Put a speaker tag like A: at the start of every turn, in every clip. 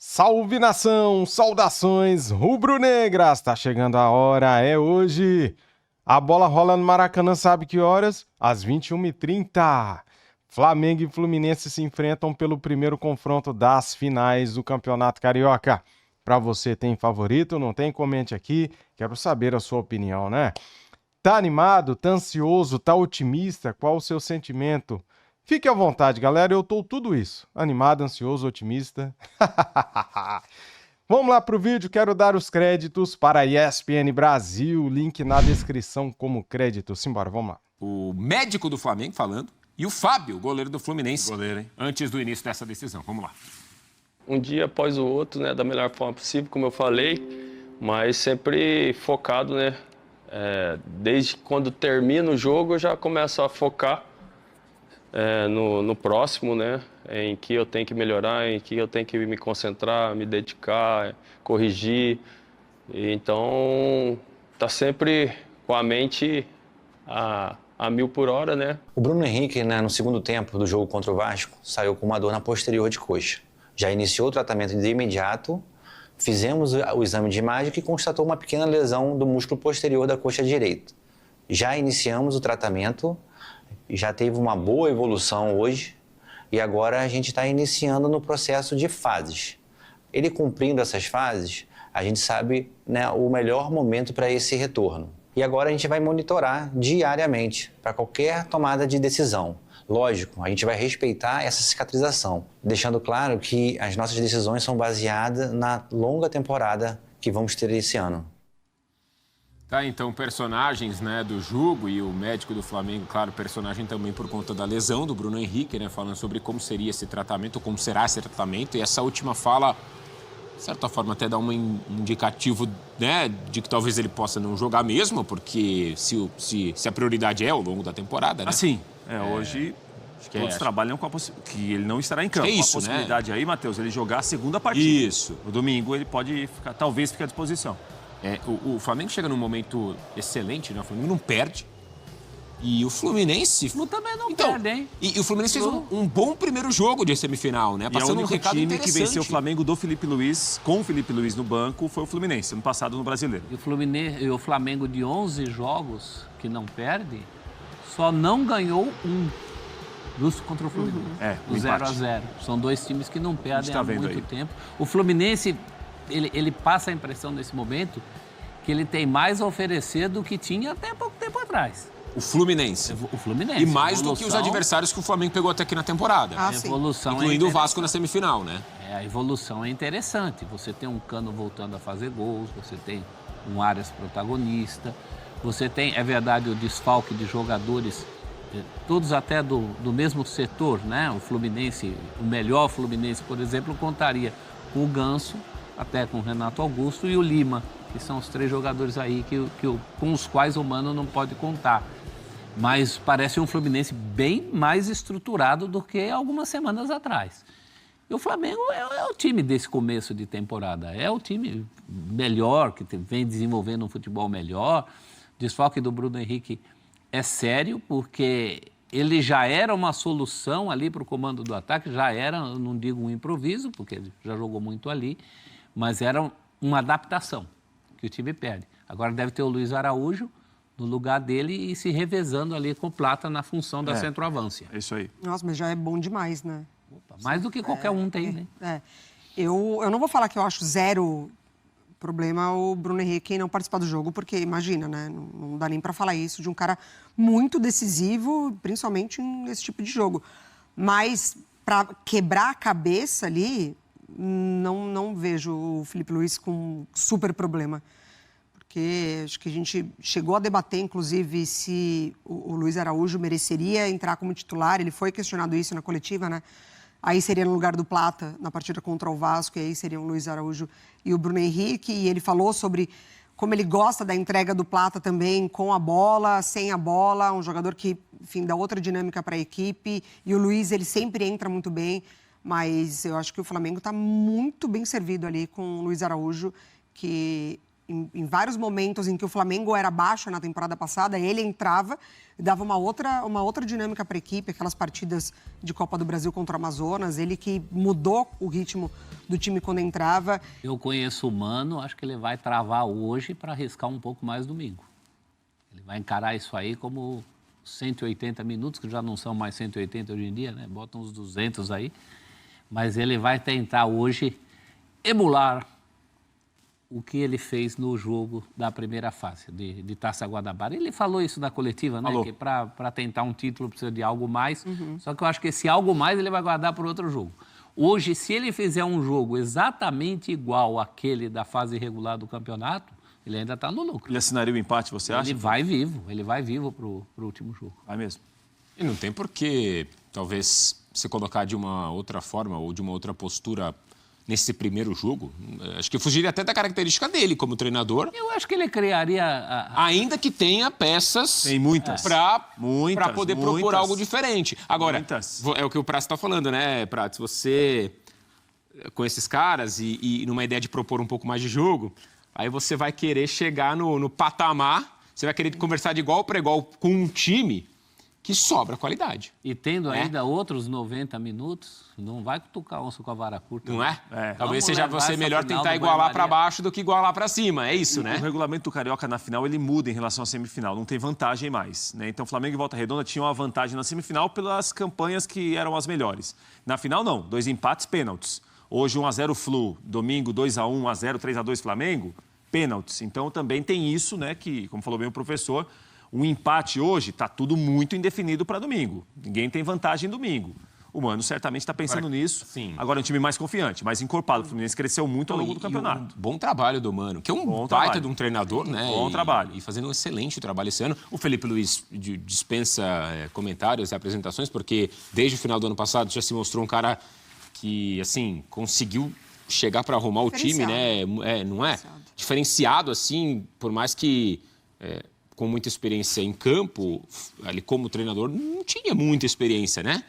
A: Salve nação, saudações rubro-negras, tá chegando a hora, é hoje. A bola rola no Maracanã, sabe que horas? Às 21h30. Flamengo e Fluminense se enfrentam pelo primeiro confronto das finais do Campeonato Carioca. Pra você, tem favorito? Não tem? Comente aqui, quero saber a sua opinião, né? Tá animado? Tá ansioso? Tá otimista? Qual o seu sentimento? Fique à vontade, galera, eu tô tudo isso. Animado, ansioso, otimista. Vamos lá pro vídeo, quero dar os créditos para a ESPN Brasil, link na descrição como crédito. Simbora, vamos lá.
B: O médico do Flamengo falando e o Fábio, goleiro do Fluminense,
C: Goleiro, hein?
B: antes do início dessa decisão. Vamos lá.
D: Um dia após o outro, né, da melhor forma possível, como eu falei, mas sempre focado, né? Desde quando termina o jogo, eu já começo a focar no próximo, né? Em que eu tenho que melhorar, em que eu tenho que me concentrar, me dedicar, corrigir. Então, tá sempre com a mente a 1000 por hora, né?
E: O Bruno Henrique, no segundo tempo do jogo contra o Vasco, saiu com uma dor na posterior de coxa. Já iniciou o tratamento de imediato, fizemos o exame de imagem que constatou uma pequena lesão do músculo posterior da coxa direita. Já iniciamos o tratamento, já teve uma boa evolução hoje e agora a gente está iniciando no processo de fases. Ele cumprindo essas fases, a gente sabe, né, o melhor momento para esse retorno. E agora a gente vai monitorar diariamente para qualquer tomada de decisão. Lógico, a gente vai respeitar essa cicatrização, deixando claro que as nossas decisões são baseadas na longa temporada que vamos ter esse ano.
B: Tá, então, personagens, né, do jogo e o médico do Flamengo, claro, personagem também por conta da lesão do Bruno Henrique, né, falando sobre como seria esse tratamento, como será esse tratamento, e essa última fala, de certa forma, até dá um indicativo, né, de que talvez ele possa não jogar mesmo, porque se a prioridade é ao longo da temporada, né?
C: Assim, hoje todos trabalham com a possibilidade que ele não estará em campo.
B: É isso,
C: a possibilidade, né? Aí, Matheus, ele jogar a segunda partida.
B: Isso.
C: No domingo ele pode talvez fique à disposição.
B: O Flamengo chega num momento excelente, né? O Flamengo não perde. E o Fluminense...
F: também não perde, hein?
B: E o Fluminense fez um bom primeiro jogo de semifinal, né?
C: E
B: Passando
C: o único time
B: interessante.
C: que venceu o Flamengo do Felipe Luiz, com o Felipe Luiz no banco, foi o Fluminense, ano passado no Brasileiro.
F: E o Flamengo de 11 jogos que não perde, só não ganhou um contra o Fluminense.
C: O
F: O
C: empate.
F: 0-0. São dois times que não perdem
C: tá
F: há
C: vendo
F: muito
C: aí.
F: tempo. O Fluminense, ele passa a impressão nesse momento que ele tem mais a oferecer do que tinha até pouco tempo atrás.
B: O Fluminense.
F: O Fluminense.
B: E mais do que os adversários que o Flamengo pegou até aqui na temporada.
F: A evolução
B: incluindo o Vasco na semifinal, né?
F: A evolução é interessante. Você tem um Cano voltando a fazer gols, você tem um Arias protagonista, você tem, é verdade, o desfalque de jogadores, todos até do mesmo setor, né? O Fluminense, o melhor Fluminense, por exemplo, contaria com o Ganso, até com o Renato Augusto e o Lima, que são os três jogadores aí com os quais o Mano não pode contar. Mas parece um Fluminense bem mais estruturado do que algumas semanas atrás. E o Flamengo é o time desse começo de temporada. É o time melhor, que vem desenvolvendo um futebol melhor. O desfalque do Bruno Henrique é sério, porque ele já era uma solução ali para o comando do ataque, já era, não digo um improviso, porque ele já jogou muito ali, mas era uma adaptação que o time perde. Agora deve ter o Luiz Araújo no lugar dele e se revezando ali com o Plata na função da centroavância.
C: É isso aí.
G: Nossa, mas já é bom demais, né?
F: Opa, mais do que qualquer um tem, né?
G: Eu não vou falar que eu acho zero problema o Bruno Henrique não participar do jogo, porque imagina, né? Não dá nem para falar isso de um cara muito decisivo, principalmente nesse tipo de jogo. Mas para quebrar a cabeça ali, não vejo o Felipe Luiz com super problema. Porque acho que a gente chegou a debater, inclusive, se o Luiz Araújo mereceria entrar como titular. Ele foi questionado isso na coletiva, né? Aí seria no lugar do Plata, na partida contra o Vasco, e aí seriam o Luiz Araújo e o Bruno Henrique. E ele falou sobre como ele gosta da entrega do Plata também, com a bola, sem a bola. Um jogador que, enfim, dá outra dinâmica para a equipe. E o Luiz, ele sempre entra muito bem. Mas eu acho que o Flamengo está muito bem servido ali com o Luiz Araújo, que em vários momentos em que o Flamengo era baixo na temporada passada, ele entrava e dava uma outra dinâmica para a equipe, aquelas partidas de Copa do Brasil contra o Amazonas, ele que mudou o ritmo do time quando entrava.
F: Eu conheço o Mano, acho que ele vai travar hoje para arriscar um pouco mais domingo. Ele vai encarar isso aí como 180 minutos, que já não são mais 180 hoje em dia, né? Botam uns 200 aí. Mas ele vai tentar hoje emular o que ele fez no jogo da primeira fase de Taça Guanabara. Ele falou isso na coletiva, né? Que para tentar um título precisa de algo mais. Só que eu acho que esse algo mais ele vai guardar para outro jogo. Hoje, se ele fizer um jogo exatamente igual àquele da fase regular do campeonato, ele ainda está no lucro.
C: Ele assinaria o empate, você acha?
F: Ele vai vivo para o último jogo.
C: Vai mesmo.
B: E não tem por que, talvez, se colocar de uma outra forma ou de uma outra postura nesse primeiro jogo. Acho que fugiria até da característica dele como treinador.
F: Eu acho que ele criaria...
B: Ainda que tenha peças...
C: Tem muitas.
B: Para poder propor algo diferente. Agora, é o que o Prats está falando, né, Prats? Você, com esses caras e numa ideia de propor um pouco mais de jogo, aí você vai querer chegar no patamar, você vai querer conversar de igual para igual com um time que sobra qualidade.
F: E tendo ainda outros 90 minutos, não vai cutucar onça com a vara curta.
B: Não é? Talvez seja você melhor tentar igualar para baixo do que igualar para cima. É isso, né?
C: O regulamento do Carioca na final, ele muda em relação à semifinal. Não tem vantagem mais, né? Então, Flamengo e Volta Redonda tinham uma vantagem na semifinal pelas campanhas que eram as melhores. Na final, não. 2 empates, pênaltis. Hoje, 1-0 Flu. Domingo, 2-1, 1-0, 3-2 Flamengo. Pênaltis. Então, também tem isso, né? Que, como falou bem o professor... Um empate hoje, está tudo muito indefinido para domingo. Ninguém tem vantagem domingo. O Mano certamente está pensando nisso. Sim. Agora é um time mais confiante, mais encorpado. O Fluminense cresceu muito ao longo do campeonato.
B: Bom trabalho do Mano, que é um baita de um treinador, né?
C: Bom trabalho.
B: E fazendo um excelente trabalho esse ano. O Felipe Luiz dispensa comentários e apresentações, porque desde o final do ano passado já se mostrou um cara que, assim, conseguiu chegar para arrumar o time, né? Não é? Diferenciado, assim, por mais que... com muita experiência em campo, ali como treinador, não tinha muita experiência, né?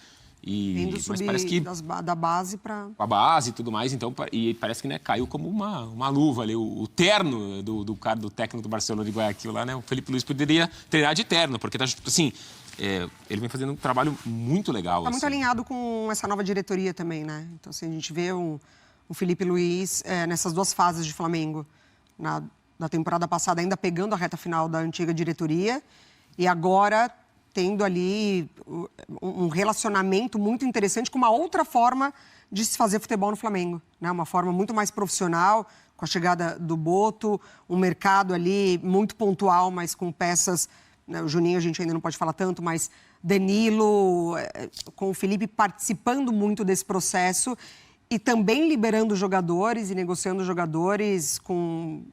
G: Mas parece que da base para...
B: A base e tudo mais, então, e parece que, né, caiu como uma luva ali, o terno do cara, do técnico do Barcelona de Guayaquil lá, né? O Felipe Luiz poderia treinar de terno, porque, assim, ele vem fazendo um trabalho muito legal.
G: Está muito alinhado com essa nova diretoria também, né? Então, assim, a gente vê o Felipe Luiz nessas duas fases de Flamengo, na temporada passada, ainda pegando a reta final da antiga diretoria e agora tendo ali um relacionamento muito interessante com uma outra forma de se fazer futebol no Flamengo, né? Uma forma muito mais profissional, com a chegada do Boto, um mercado ali muito pontual, mas com peças... Né? O Juninho a gente ainda não pode falar tanto, mas Danilo, com o Felipe participando muito desse processo e também liberando jogadores e negociando jogadores com...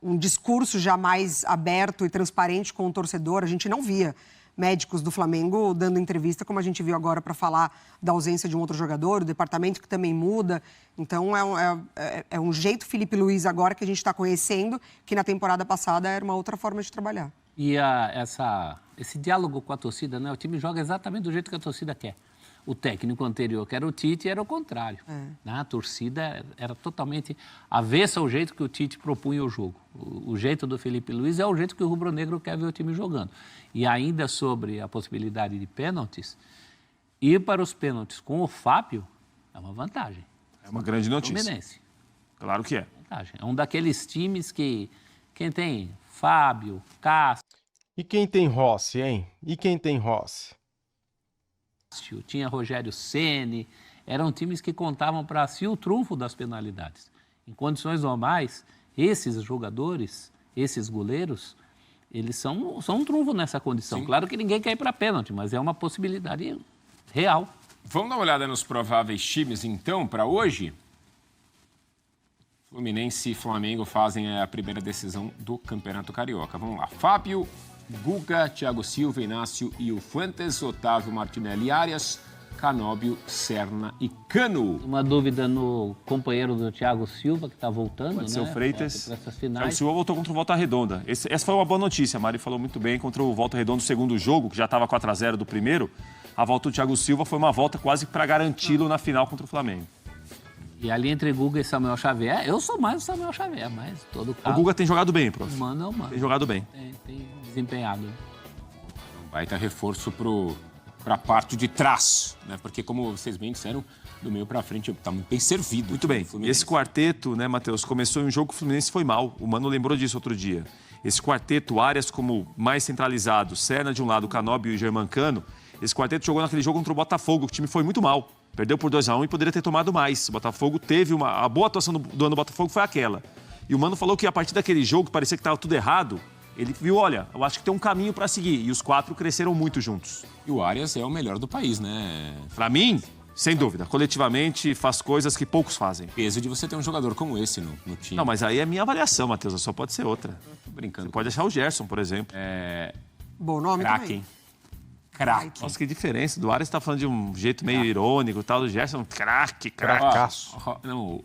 G: um discurso já mais aberto e transparente com o torcedor. A gente não via médicos do Flamengo dando entrevista como a gente viu agora para falar da ausência de um outro jogador, o departamento que também muda. Então, é um jeito Felipe Luiz agora que a gente está conhecendo, que na temporada passada era uma outra forma de trabalhar.
F: E esse diálogo com a torcida, né? O time joga exatamente do jeito que a torcida quer. O técnico anterior, que era o Tite, era o contrário. Né? A torcida era totalmente avessa ao jeito que o Tite propunha o jogo. O jeito do Felipe Luiz é o jeito que o rubro-negro quer ver o time jogando. E ainda sobre a possibilidade de pênaltis, ir para os pênaltis com o Fábio é uma vantagem.
C: É uma grande notícia.
F: Fluminense.
C: Claro que é.
F: Vantagem. É um daqueles times que... Quem tem Fábio, Cássio...
A: E quem tem Rossi, hein? E quem tem Rossi?
F: Tinha Rogério Ceni, eram times que contavam para si o trunfo das penalidades. Em condições normais, esses jogadores, esses goleiros, eles são um trunfo nessa condição. Sim. Claro que ninguém quer ir para pênalti, mas é uma possibilidade real.
B: Vamos dar uma olhada nos prováveis times, então, para hoje? Fluminense e Flamengo fazem a primeira decisão do Campeonato Carioca. Vamos lá. Fábio, Guga, Thiago Silva, Inácio e o Fuentes, Otávio, Martinelli, Arias, Canóbio, Serna e Cano.
F: Uma dúvida no companheiro do Thiago Silva, que está voltando,
C: Pode ser o Freitas.
F: Thiago
C: Silva voltou contra o Volta Redonda. Essa foi uma boa notícia, a Mari falou muito bem. Contra o Volta Redonda, o segundo jogo, que já estava 4-0 do primeiro, a volta do Thiago Silva foi uma volta quase para garanti-lo na final contra o Flamengo.
F: E ali entre Guga e Samuel Xavier, eu sou mais o Samuel Xavier, mas todo caso...
C: O Guga tem jogado bem, prof.
F: Mano.
C: Tem jogado bem.
F: Tem desempenhado.
B: Um baita reforço para a parte de trás, né? Porque, como vocês bem disseram, do meio para frente está muito bem servido.
C: Muito bem. Esse quarteto, né, Matheus, começou em um jogo que o Fluminense foi mal. O Mano lembrou disso outro dia. Esse quarteto, Arias como mais centralizado, Serna de um lado, Canóbio e Germancano, esse quarteto jogou naquele jogo contra o Botafogo, o time foi muito mal. Perdeu por 2-1 e poderia ter tomado mais. O Botafogo teve a boa atuação do ano do Botafogo foi aquela. E o Mano falou que a partir daquele jogo, que parecia que estava tudo errado, ele viu, olha, eu acho que tem um caminho para seguir. E os 4 cresceram muito juntos.
B: E o Arias é o melhor do país, né?
C: Para mim, sem dúvida. Coletivamente, faz coisas que poucos fazem.
B: Peso de você ter um jogador como esse no time.
C: Não, mas aí é minha avaliação, Matheus. Só pode ser outra.
B: Tô brincando.
C: Você pode achar o Gerson, por exemplo.
G: Bom nome
B: Craque,
G: também.
B: hein? Craque.
C: Nossa, que diferença. Do Arias tá falando de um jeito meio irônico, tal. Do Gerson, craque.
A: Cracaço.
B: Não,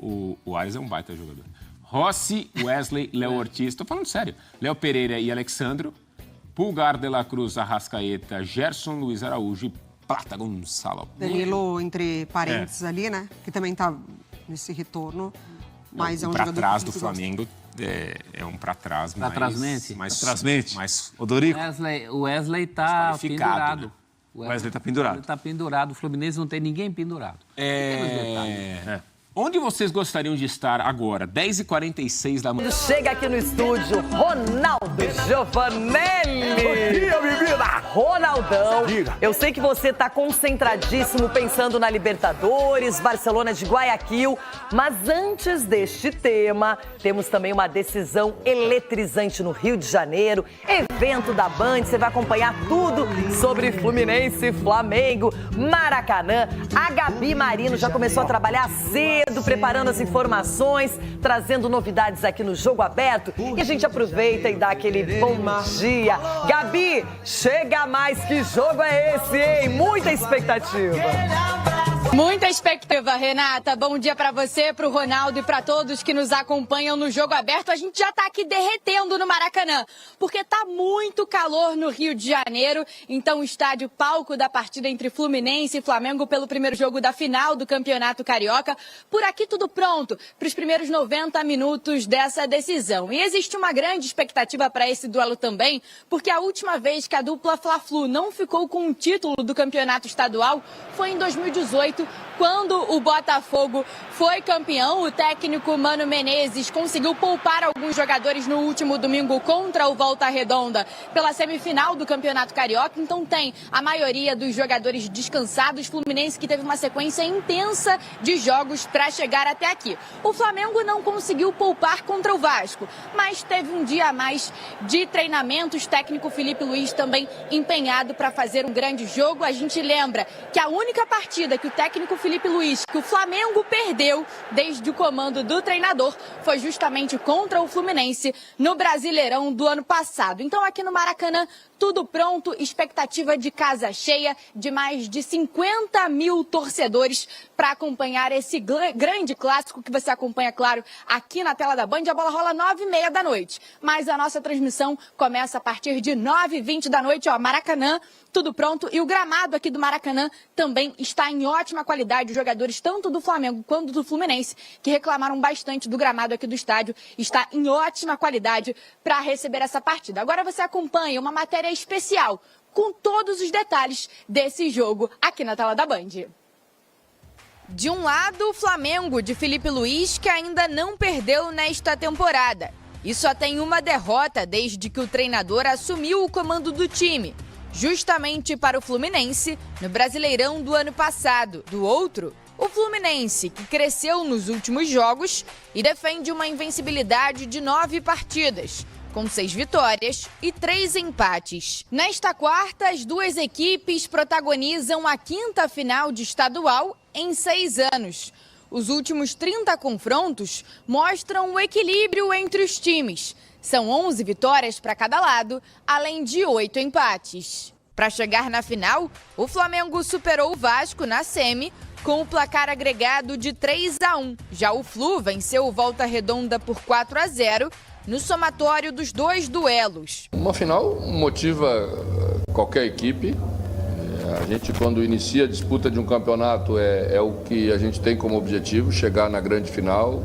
B: o Arias é um baita jogador. Rossi, Wesley, Léo Ortiz. Tô falando sério. Léo Pereira e Alexandro. Pulgar de la Cruz, Arrascaeta, Gerson, Luiz Araújo e Plata Gonçalo.
G: Danilo entre parênteses ali, né? Que também tá nesse retorno. Mas é um
B: pra
G: jogador
B: trás
G: que
B: do Flamengo é um pra trás
F: Pra trásmente?
B: mais
C: O Dorico.
F: O Wesley tá
B: qualificado,
F: pendurado.
B: né?
C: O Wesley tá pendurado.
F: Ele tá pendurado. O Fluminense não tem ninguém pendurado. Pequenos detalhes.
B: Onde vocês gostariam de estar agora? 10h46 da manhã.
H: Chega aqui no estúdio, Ronaldo Giovanelli.
I: Bom dia, menina!
H: Ronaldão, eu sei que você tá concentradíssimo pensando na Libertadores, Barcelona de Guayaquil, mas antes deste tema, temos também uma decisão eletrizante no Rio de Janeiro, evento da Band, você vai acompanhar tudo sobre Fluminense, Flamengo, Maracanã. A Gabi Marino já começou a trabalhar cedo, preparando as informações, trazendo novidades aqui no Jogo Aberto. E a gente aproveita e dá aquele bom dia. Gabi, chega mais, que jogo é esse, hein? Muita expectativa.
J: Muita expectativa, Renata. Bom dia pra você, pro Ronaldo e pra todos que nos acompanham no Jogo Aberto. A gente já tá aqui derretendo no Maracanã, porque tá muito calor no Rio de Janeiro. Então o estádio palco da partida entre Fluminense e Flamengo pelo primeiro jogo da final do Campeonato Carioca. Por aqui tudo pronto para os primeiros 90 minutos dessa decisão. E existe uma grande expectativa para esse duelo também, porque a última vez que a dupla Fla-Flu não ficou com um título do Campeonato Estadual foi em 2018, quando o Botafogo foi campeão. O técnico Mano Menezes conseguiu poupar alguns jogadores no último domingo contra o Volta Redonda pela semifinal do Campeonato Carioca. Então tem a maioria dos jogadores descansados. Fluminense que teve uma sequência intensa de jogos para chegar até aqui. O Flamengo não conseguiu poupar contra o Vasco, mas teve um dia a mais de treinamentos. Técnico Felipe Luiz também empenhado para fazer um grande jogo. A gente lembra que a única partida que o técnico Felipe Luiz, que o Flamengo perdeu desde o comando do treinador, foi justamente contra o Fluminense no Brasileirão do ano passado. Então aqui no Maracanã, tudo pronto, expectativa de casa cheia, de mais de 50 mil torcedores para acompanhar esse grande clássico que você acompanha, claro, aqui na tela da Band. A bola rola 9h30 da noite, mas a nossa transmissão começa a partir de 9h20 da noite, Maracanã, tudo pronto. E o gramado aqui do Maracanã também está em ótima qualidade. Os jogadores, tanto do Flamengo quanto do Fluminense, que reclamaram bastante do gramado aqui do estádio, está em ótima qualidade para receber essa partida. Agora você acompanha uma matéria especial com todos os detalhes desse jogo aqui na tela da Band. De um lado, o Flamengo de Felipe Luiz, que ainda não perdeu nesta temporada. E só tem uma derrota desde que o treinador assumiu o comando do time, justamente para o Fluminense, no Brasileirão do ano passado. Do outro, o Fluminense, que cresceu nos últimos jogos e defende uma invencibilidade de 9 partidas, com 6 vitórias e 3 empates. Nesta quarta, as duas equipes protagonizam a 5ª final de estadual em 6 anos. Os últimos 30 confrontos mostram o equilíbrio entre os times. São 11 vitórias para cada lado, além de 8 empates. Para chegar na final, o Flamengo superou o Vasco na semi com o placar agregado de 3-1. Já o Flu venceu o Volta Redonda por 4-0 no somatório dos 2 duelos.
K: Uma final motiva qualquer equipe.
I: A gente, quando inicia a disputa de um campeonato, é o que a gente tem como objetivo, chegar na grande final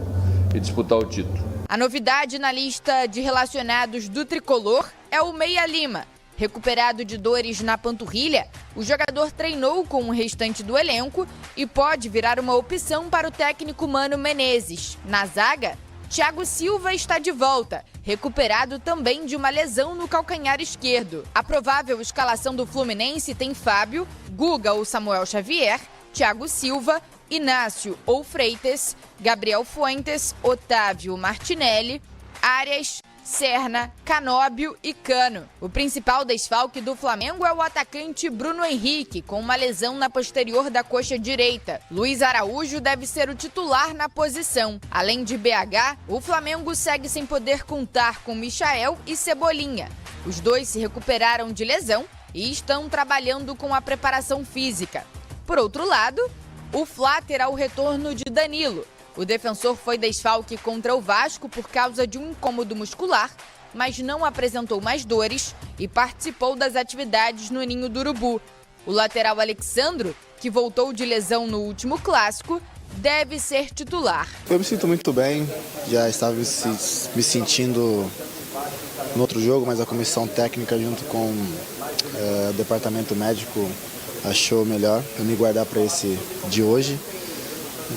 I: e disputar o título.
J: A novidade na lista de relacionados do tricolor é o Meia Lima. Recuperado de dores na panturrilha, o jogador treinou com o restante do elenco e pode virar uma opção para o técnico Mano Menezes. Na zaga, Thiago Silva está de volta, recuperado também de uma lesão no calcanhar esquerdo. A provável escalação do Fluminense tem Fábio, Guga ou Samuel Xavier, Thiago Silva, Inácio ou Freitas, Gabriel Fuentes, Otávio Martinelli, Arias, Serna, Canóbio e Cano. O principal desfalque do Flamengo é o atacante Bruno Henrique, com uma lesão na posterior da coxa direita. Luiz Araújo deve ser o titular na posição. Além de BH, o Flamengo segue sem poder contar com Michael e Cebolinha. Os dois se recuperaram de lesão e estão trabalhando com a preparação física. Por outro lado, o Fla terá o retorno de Danilo. O defensor foi desfalque contra o Vasco por causa de um incômodo muscular, mas não apresentou mais dores e participou das atividades no Ninho do Urubu. O lateral Alexandro, que voltou de lesão no último clássico, deve ser titular.
K: Eu me sinto muito bem, já estava me sentindo no outro jogo, mas a comissão técnica junto com o departamento médico achou melhor eu me guardar para esse de hoje.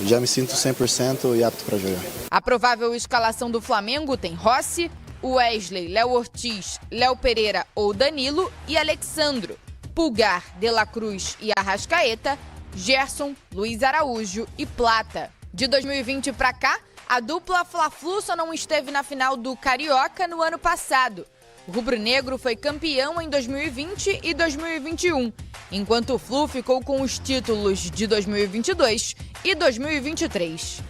K: Já me sinto 100% e apto para jogar.
J: A provável escalação do Flamengo tem Rossi, Wesley, Léo Ortiz, Léo Pereira ou Danilo e Alexandro, Pulgar, De La Cruz e Arrascaeta, Gerson, Luiz Araújo e Plata. De 2020 para cá, a dupla Fla-Flu só não esteve na final do Carioca no ano passado. O rubro-negro foi campeão em 2020 e 2021, enquanto o Flu ficou com os títulos de 2022 e 2023.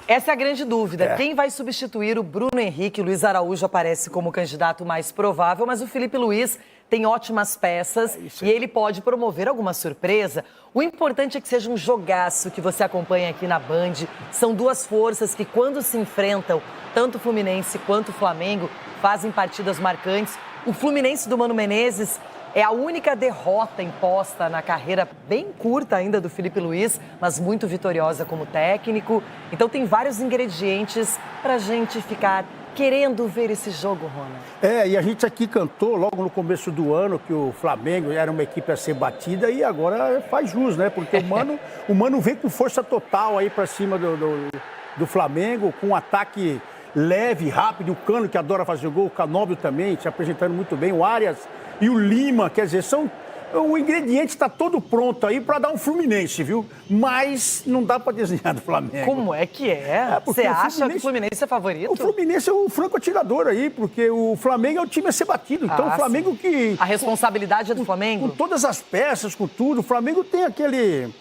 H: Essa é a grande dúvida. Quem vai substituir o Bruno Henrique? Luiz Araújo aparece como candidato mais provável, mas o Felipe Luiz tem ótimas peças e ele pode promover alguma surpresa. O importante é que seja um jogaço que você acompanha aqui na Band. São duas forças que, quando se enfrentam, tanto o Fluminense quanto o Flamengo, fazem partidas marcantes. O Fluminense do Mano Menezes é a única derrota imposta na carreira bem curta ainda do Felipe Luiz, mas muito vitoriosa como técnico. Então tem vários ingredientes para a gente ficar querendo ver esse jogo, Rona.
L: E a gente aqui cantou logo no começo do ano que o Flamengo era uma equipe a ser batida e agora faz jus, né? Porque o Mano vem com força total aí para cima do Flamengo, com um ataque leve, rápido, o Cano que adora fazer gol, o Canóbio também se apresentando muito bem, o Arias e o Lima, quer dizer, o ingrediente está todo pronto aí para dar um Fluminense, viu? Mas não dá para desenhar do Flamengo.
H: Como é que é? Você acha que o Fluminense é favorito?
L: O Fluminense é o franco atirador aí, porque o Flamengo é o time a ser batido. Então o Flamengo que...
H: A responsabilidade é do Flamengo?
L: Com todas as peças, com tudo, o Flamengo tem aquele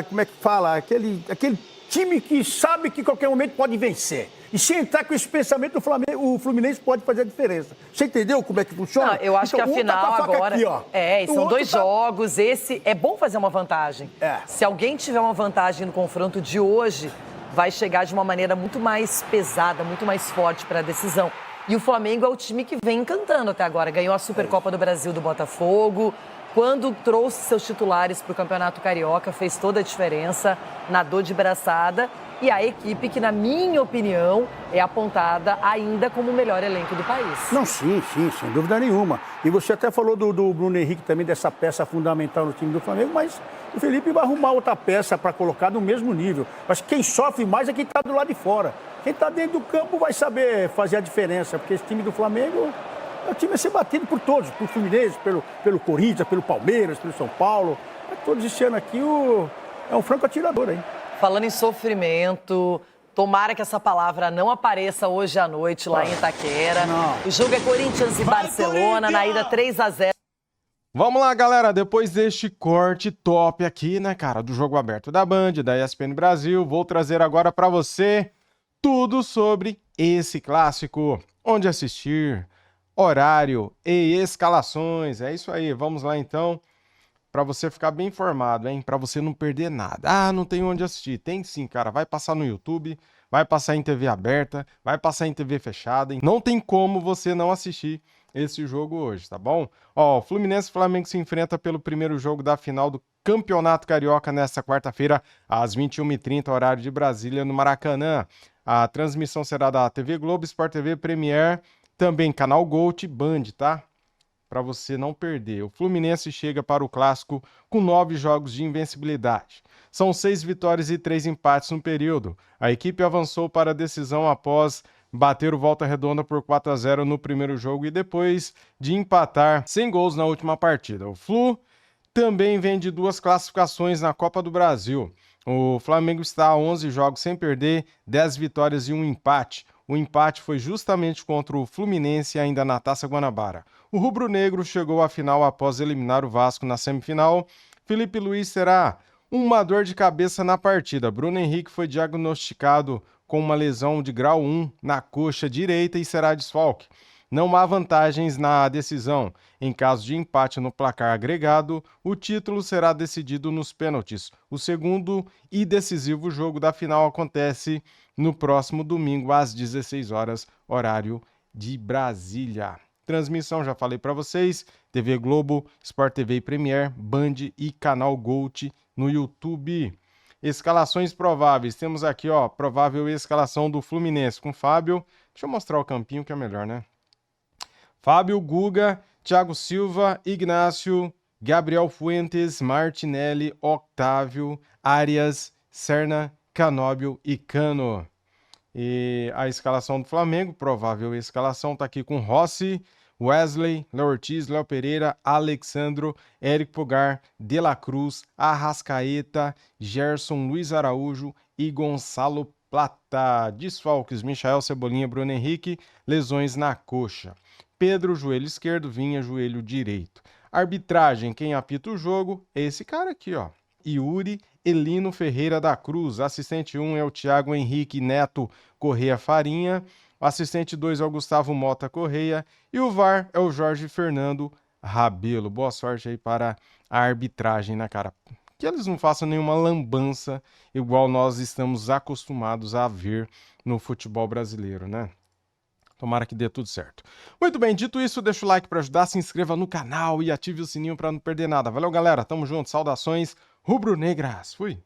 L: como é que fala? Aquele time que sabe que em qualquer momento pode vencer. E se entrar com esse pensamento, o Fluminense pode fazer a diferença. Você entendeu como é que funciona?
H: Não, eu acho que a final agora...
L: Aqui, ó.
H: São dois jogos. Esse é bom fazer uma vantagem. Se alguém tiver uma vantagem no confronto de hoje, vai chegar de uma maneira muito mais pesada, muito mais forte para a decisão. E o Flamengo é o time que vem encantando até agora. Ganhou a Supercopa do Brasil do Botafogo. Quando trouxe seus titulares para o Campeonato Carioca, fez toda a diferença, nadou de braçada. E a equipe que, na minha opinião, é apontada ainda como o melhor elenco do país.
L: Não, sim, sem dúvida nenhuma. E você até falou do Bruno Henrique também, dessa peça fundamental no time do Flamengo, mas o Felipe vai arrumar outra peça para colocar no mesmo nível. Mas quem sofre mais é quem está do lado de fora. Quem está dentro do campo vai saber fazer a diferença, porque esse time do Flamengo é o time a ser batido por todos, pelo Fluminense, pelo Corinthians, pelo Palmeiras, pelo São Paulo. Mas todos esse ano aqui é um franco atirador aí.
H: Falando em sofrimento, tomara que essa palavra não apareça hoje à noite lá em Itaquera. O jogo é Corinthians e Barcelona, na ida 3-0.
A: Vamos lá, galera, depois deste corte top aqui, né, cara, do Jogo Aberto da Band, da ESPN Brasil, vou trazer agora para você tudo sobre esse clássico, onde assistir, horário e escalações. É isso aí, vamos lá então. Pra você ficar bem informado, hein? Pra você não perder nada. Ah, não tem onde assistir. Tem sim, cara. Vai passar no YouTube, vai passar em TV aberta, vai passar em TV fechada. Não tem como você não assistir esse jogo hoje, tá bom? Ó, Fluminense e Flamengo se enfrenta pelo primeiro jogo da final do Campeonato Carioca nesta quarta-feira, às 21h30, horário de Brasília, no Maracanã. A transmissão será da TV Globo, Sport TV, Premier, também Canal Gold e Band, tá? Para você não perder. O Fluminense chega para o Clássico com 9 jogos de invencibilidade. São 6 vitórias e 3 empates no período. A equipe avançou para a decisão após bater o Volta Redonda por 4-0 no primeiro jogo e depois de empatar sem gols na última partida. O Flu também vem de 2 classificações na Copa do Brasil. O Flamengo está a 11 jogos sem perder, 10 vitórias e 1 empate. O empate foi justamente contra o Fluminense ainda na Taça Guanabara. O rubro-negro chegou à final após eliminar o Vasco na semifinal. Felipe Luiz terá uma dor de cabeça na partida. Bruno Henrique foi diagnosticado com uma lesão de grau 1 na coxa direita e será desfalque. Não há vantagens na decisão. Em caso de empate no placar agregado, o título será decidido nos pênaltis. O segundo e decisivo jogo da final acontece no próximo domingo, às 16 horas, horário de Brasília. Transmissão, já falei para vocês, TV Globo, Sport TV e Premier, Band e Canal Gold no YouTube. Escalações prováveis. Temos aqui, ó, provável escalação do Fluminense com Fábio. Deixa eu mostrar o campinho que é melhor, né? Fábio, Guga, Thiago Silva, Ignácio, Gabriel Fuentes, Martinelli, Octávio, Arias, Serna, Canóbio e Cano. E a escalação do Flamengo, provável escalação, tá aqui com Rossi, Wesley, Léo Ortiz, Léo Pereira, Alexandro, Érico Pulgar, De La Cruz, Arrascaeta, Gerson, Luiz Araújo e Gonçalo Plata. Desfalques, Michael, Cebolinha, Bruno Henrique, lesões na coxa. Pedro, joelho esquerdo, Vinha, joelho direito. Arbitragem, quem apita o jogo é esse cara aqui, ó. Yuri Elino Ferreira da Cruz. Assistente 1 é o Thiago Henrique Neto Correia Farinha. O assistente 2 é o Gustavo Mota Correia. E o VAR é o Jorge Fernando Rabelo. Boa sorte aí para a arbitragem, né, cara? Que eles não façam nenhuma lambança igual nós estamos acostumados a ver no futebol brasileiro, né? Tomara que dê tudo certo. Muito bem, dito isso, deixa o like para ajudar, se inscreva no canal e ative o sininho para não perder nada. Valeu, galera. Tamo junto. Saudações rubro-negras. Fui.